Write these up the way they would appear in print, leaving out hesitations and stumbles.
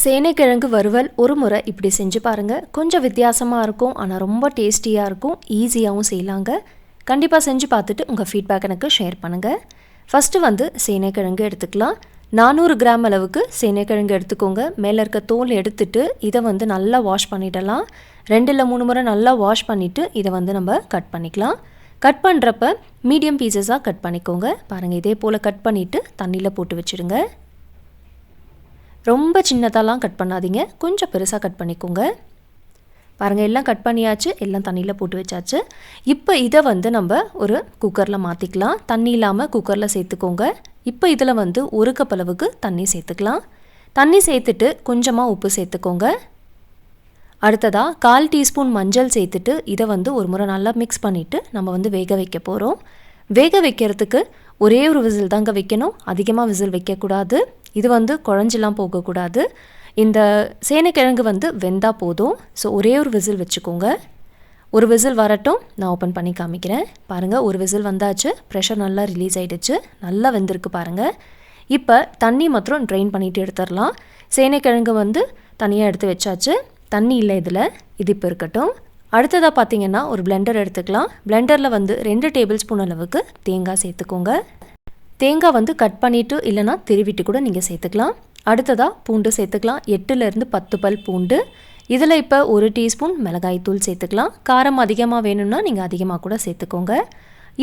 சேனைக்கிழங்கு வறுவல் ஒரு முறை இப்படி செஞ்சு பாருங்கள். கொஞ்சம் வித்தியாசமாக இருக்கும், ஆனால் ரொம்ப டேஸ்டியாக இருக்கும், ஈஸியாகவும் செய்யலாங்க. கண்டிப்பாக செஞ்சு பார்த்துட்டு உங்கள் ஃபீட்பேக் எனக்கு ஷேர் பண்ணுங்கள். ஃபஸ்ட்டு சேனைக்கிழங்கு எடுத்துக்கலாம். 400 கிராம் அளவுக்கு சேனைக்கிழங்கு எடுத்துக்கோங்க. மேலே இருக்க தோல் எடுத்துட்டு இதை நல்லா வாஷ் பண்ணிடலாம். 2 இல்லை 3 முறை நல்லா வாஷ் பண்ணிவிட்டு இதை நம்ம கட் பண்ணிக்கலாம். கட் பண்ணுறப்ப மீடியம் பீசஸாக கட் பண்ணிக்கோங்க. பாருங்கள், இதே போல் கட் பண்ணிவிட்டு தண்ணியில் போட்டு வச்சுடுங்க. ரொம்ப சின்னதாலாம் கட் பண்ணாதீங்க, கொஞ்சம் பெருசாக கட் பண்ணிக்கோங்க. பாருங்கள், எல்லாம் கட் பண்ணியாச்சு, எல்லாம் தண்ணியில் போட்டு வச்சாச்சு. இப்போ இதை நம்ம ஒரு குக்கரில் மாற்றிக்கலாம். தண்ணி இல்லாமல் குக்கரில் சேர்த்துக்கோங்க. இப்போ இதில் 1 கப் அளவுக்கு தண்ணி சேர்த்துக்கலாம். தண்ணி சேர்த்துட்டு கொஞ்சமாக உப்பு சேர்த்துக்கோங்க. அடுத்ததாக 1/4 டீஸ்பூன் மஞ்சள் சேர்த்துட்டு இதை ஒரு முறை நல்லா மிக்ஸ் பண்ணிவிட்டு நம்ம வேக வைக்க போகிறோம். வேக வைக்கிறதுக்கு ஒரே ஒரு விசில் தாங்க வைக்கணும், அதிகமாக விசில் வைக்கக்கூடாது. இது குழஞ்செல்லாம் போகக்கூடாது. இந்த சேனைக்கிழங்கு வெந்தா போதும். ஸோ ஒரே ஒரு விசில் வச்சுக்கோங்க. ஒரு விசில் வரட்டும், நான் ஓப்பன் பண்ணி காமிக்கிறேன். பாருங்கள், ஒரு விசில் வந்தாச்சு, ப்ரெஷர் நல்லா ரிலீஸ் ஆகிடுச்சு, நல்லா வெந்திருக்கு பாருங்கள். இப்போ தண்ணி மாத்திரம் ட்ரெயின் பண்ணிவிட்டு எடுத்துடலாம். சேனைக்கிழங்கு தனியாக எடுத்து வச்சாச்சு, தண்ணி இல்லை இதில், இது இப்போ இருக்கட்டும். அடுத்ததாக பார்த்தீங்கன்னா ஒரு பிளெண்டர் எடுத்துக்கலாம். பிளெண்டரில் 2 டேபிள் ஸ்பூன் அளவுக்கு தேங்காய் சேர்த்துக்கோங்க. தேங்காய் கட் பண்ணிவிட்டு இல்லைனா திருவிட்டு கூட நீங்கள் சேர்த்துக்கலாம். அடுத்ததாக பூண்டு சேர்த்துக்கலாம். 8லேருந்து 10 பல் பூண்டு. இதில் இப்போ 1 டீஸ்பூன் மிளகாய் தூள் சேர்த்துக்கலாம். காரம் அதிகமாக வேணும்னா நீங்கள் அதிகமாக கூட சேர்த்துக்கோங்க.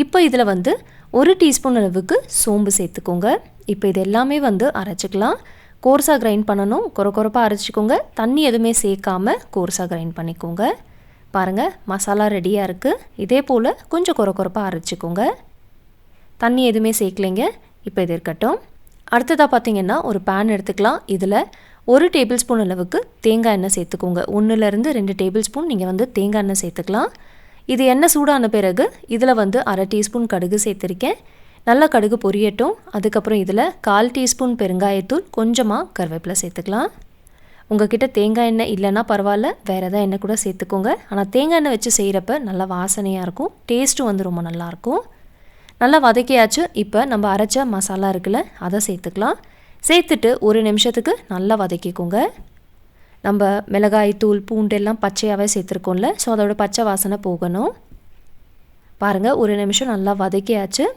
இப்போ இதில் 1 டீஸ்பூன் அளவுக்கு சோம்பு சேர்த்துக்கோங்க. இப்போ இது எல்லாமே அரைச்சிக்கலாம். கோர்ஸாக கிரைண்ட் பண்ணணும், கொரப்பாக அரைச்சிக்கோங்க. தண்ணி எதுவுமே சேர்க்காமல் கோர்ஸாக கிரைண்ட் பண்ணிக்கோங்க. பாருங்கள், மசாலா ரெடியாக இருக்குது. இதே போல் கொஞ்சம் கொரப்பாக அரைச்சிக்கோங்க. தண்ணி எதுவுமே சேர்க்கலைங்க. இப்போ இது இருக்கட்டும். அடுத்ததாக பார்த்தீங்கன்னா ஒரு பேன் எடுத்துக்கலாம். இதில் 1 டேபிள் ஸ்பூன் அளவுக்கு தேங்காய் எண்ணெய் சேர்த்துக்கோங்க. 1லேருந்து 2 டேபிள் ஸ்பூன் நீங்கள் தேங்காய் எண்ணெய் சேர்த்துக்கலாம். இது எண்ணெய் சூடான பிறகு இதில் 1/2 டீஸ்பூன் கடுகு சேர்த்துருக்கேன். நல்லா கடுகு பொரியட்டும். அதுக்கப்புறம் இதில் 1/4 டீஸ்பூன் பெருங்காயத்தூள், கொஞ்சமாக கருவேப்பிலை சேர்த்துக்கலாம். உங்கள்கிட்ட தேங்காய் எண்ணெய் இல்லைன்னா பரவாயில்ல, வேறு எதாவது எண்ணெய் கூட சேர்த்துக்கோங்க. ஆனால் தேங்காய் எண்ணெய் வச்சு செய்கிறப்ப நல்லா வாசனையாக இருக்கும், டேஸ்ட்டும் ரொம்ப நல்லாயிருக்கும். நல்லா வதக்கியாச்சு. இப்போ நம்ம அரைச்ச மசாலா இருக்குல்ல, அதை சேர்த்துக்கலாம். சேர்த்துட்டு 1 நிமிஷத்துக்கு நல்லா வதக்கிக்கோங்க. நம்ம மிளகாய் தூள் பூண்டு எல்லாம் பச்சையாகவே சேர்த்துருக்கோம்ல, ஸோ அதோட பச்சை வாசனை போகணும். பாருங்கள், 1 நிமிஷம் நல்லா வதக்கியாச்சு.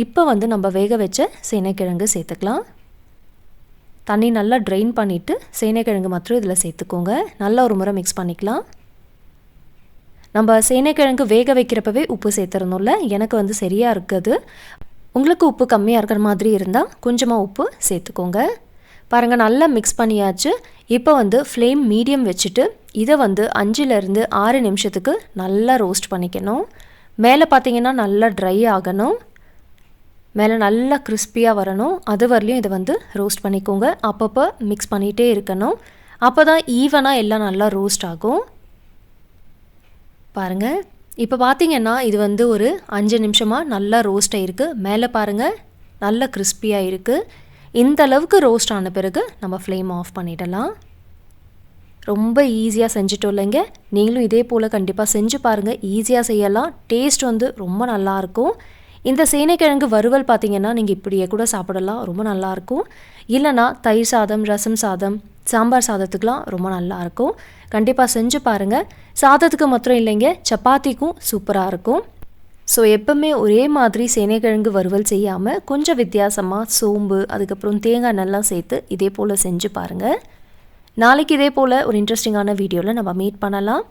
இப்போ நம்ம வேக வச்ச சேனைக்கிழங்கு சேர்த்துக்கலாம். தண்ணி நல்லா ட்ரெயின் பண்ணிவிட்டு சேனைக்கிழங்கு மாத்திரம் இதில் சேர்த்துக்கோங்க. நல்லா ஒரு முறை மிக்ஸ் பண்ணிக்கலாம். நம்ம சேனைக்கிழங்கு வேக வைக்கிறப்பவே உப்பு சேர்த்துறணும்ல, எனக்கு சரியாக இருக்குது. உங்களுக்கு உப்பு கம்மியாக இருக்கிற மாதிரி இருந்தால் கொஞ்சமாக உப்பு சேர்த்துக்கோங்க. பாருங்கள், நல்லா மிக்ஸ் பண்ணியாச்சு. இப்போ ஃப்ளேம் மீடியம் வச்சுட்டு இதை 5லேருந்து 6 நிமிஷத்துக்கு நல்லா ரோஸ்ட் பண்ணிக்கணும். மேலே பார்த்தீங்கன்னா நல்லா ட்ரை ஆகணும், மேலே நல்லா கிறிஸ்பியாக வரணும். அது வரலையும் இதை ரோஸ்ட் பண்ணிக்கோங்க. அப்பப்போ மிக்ஸ் பண்ணிகிட்டே இருக்கணும், அப்போ தான் ஈவனாக எல்லாம் நல்லா ரோஸ்ட் ஆகும். பாருங்கள், இப்போ பார்த்தீங்கன்னா இது ஒரு 5 நிமிஷமாக நல்லா ரோஸ்ட் ஆகிருக்கு. மேலே பாருங்கள், நல்லா கிறிஸ்பியாக இருக்குது. இந்த அளவுக்கு ரோஸ்ட் ஆன பிறகு நம்ம ஃப்ளேம் ஆஃப் பண்ணிடலாம். ரொம்ப ஈஸியாக செஞ்சுட்டோம் இல்லைங்க. நீங்களும் இதே போல் கண்டிப்பாக செஞ்சு பாருங்கள், ஈஸியாக செய்யலாம். டேஸ்ட் ரொம்ப நல்லாயிருக்கும். இந்த சேனைக்கிழங்கு வறுவல் பார்த்திங்கன்னா நீங்கள் இப்படியே கூட சாப்பிடலாம், ரொம்ப நல்லாயிருக்கும். இல்லைனா தயிர் சாதம், ரசம் சாதம், சாம்பார் சாதத்துக்கெலாம் ரொம்ப நல்லாயிருக்கும். கண்டிப்பாக செஞ்சு பாருங்கள். சாதத்துக்கு மாத்திரம் இல்லைங்க, சப்பாத்திக்கும் சூப்பராக இருக்கும். ஸோ எப்போவுமே ஒரே மாதிரி சேனைக்கிழங்கு வறுவல் செய்யாமல் கொஞ்சம் வித்தியாசமாக சோம்பு, அதுக்கப்புறம் தேங்காய் நல்லா சேர்த்து இதே போல் செஞ்சு பாருங்கள். நாளைக்கு இதே போல் ஒரு இன்ட்ரெஸ்டிங்கான வீடியோவில் நம்ம மீட் பண்ணலாம்.